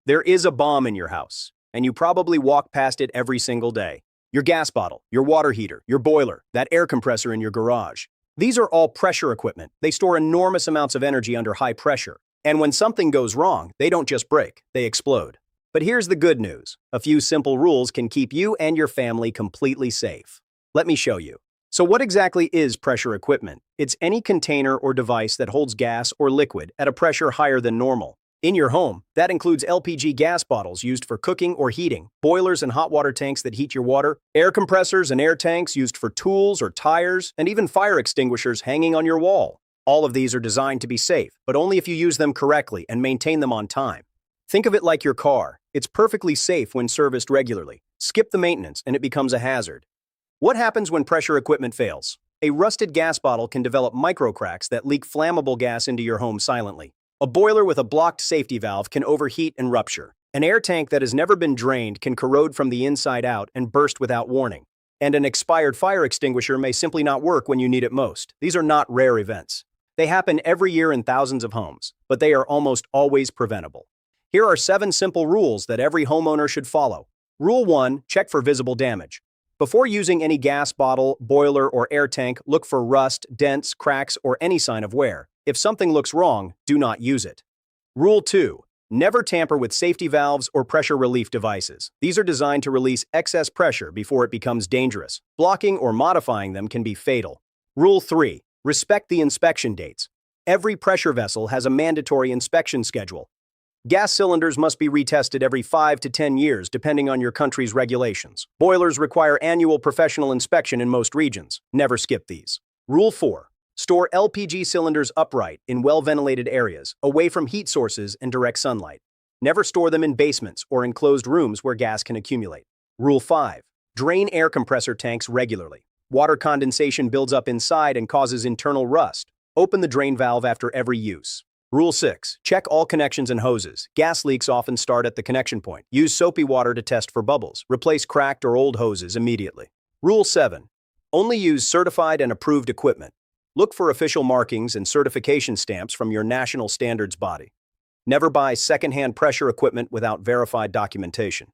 There is a bomb in your house, and you probably walk past it every single day. Your gas bottle, your water heater, your boiler, that air compressor in your garage. These are all pressure equipment. They store enormous amounts of energy under high pressure. And when something goes wrong, they don't just break, they explode. But here's the good news. A few simple rules can keep you and your family completely safe. Let me show you. So what exactly is pressure equipment? It's any container or device that holds gas or liquid at a pressure higher than normal. In your home, that includes LPG gas bottles used for cooking or heating, boilers and hot water tanks that heat your water, air compressors and air tanks used for tools or tires, and even fire extinguishers hanging on your wall. All of these are designed to be safe, but only if you use them correctly and maintain them on time. Think of it like your car. It's perfectly safe when serviced regularly. Skip the maintenance and it becomes a hazard. What happens when pressure equipment fails? A rusted gas bottle can develop microcracks that leak flammable gas into your home silently. A boiler with a blocked safety valve can overheat and rupture. An air tank that has never been drained can corrode from the inside out and burst without warning. And an expired fire extinguisher may simply not work when you need it most. These are not rare events. They happen every year in thousands of homes, but they are almost always preventable. Here are 7 simple rules that every homeowner should follow. Rule 1, check for visible damage. Before using any gas bottle, boiler, or air tank, look for rust, dents, cracks, or any sign of wear. If something looks wrong, do not use it. Rule 2. Never tamper with safety valves or pressure relief devices. These are designed to release excess pressure before it becomes dangerous. Blocking or modifying them can be fatal. Rule 3. Respect the inspection dates. Every pressure vessel has a mandatory inspection schedule. Gas cylinders must be retested every 5 to 10 years depending on your country's regulations. Boilers require annual professional inspection in most regions. Never skip these. Rule 4. Store LPG cylinders upright in well-ventilated areas, away from heat sources and direct sunlight. Never store them in basements or enclosed rooms where gas can accumulate. Rule 5. Drain air compressor tanks regularly. Water condensation builds up inside and causes internal rust. Open the drain valve after every use. Rule 6. Check all connections and hoses. Gas leaks often start at the connection point. Use soapy water to test for bubbles. Replace cracked or old hoses immediately. Rule 7. Only use certified and approved equipment. Look for official markings and certification stamps from your national standards body. Never buy secondhand pressure equipment without verified documentation.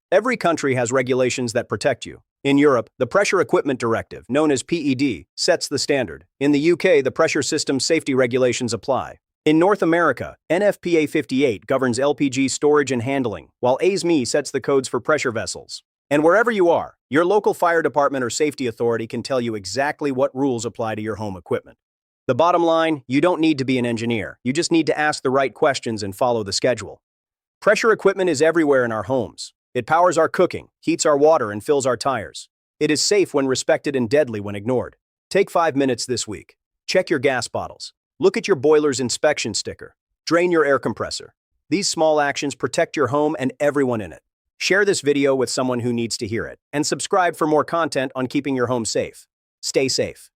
Every country has regulations that protect you. In Europe, the Pressure Equipment Directive, known as PED, sets the standard. In the UK, the Pressure System Safety Regulations apply. In North America, NFPA 58 governs LPG storage and handling, while ASME sets the codes for pressure vessels. And wherever you are, your local fire department or safety authority can tell you exactly what rules apply to your home equipment. The bottom line, you don't need to be an engineer. You just need to ask the right questions and follow the schedule. Pressure equipment is everywhere in our homes. It powers our cooking, heats our water, and fills our tires. It is safe when respected and deadly when ignored. Take 5 minutes this week. Check your gas bottles. Look at your boiler's inspection sticker. Drain your air compressor. These small actions protect your home and everyone in it. Share this video with someone who needs to hear it, and subscribe for more content on keeping your home safe. Stay safe.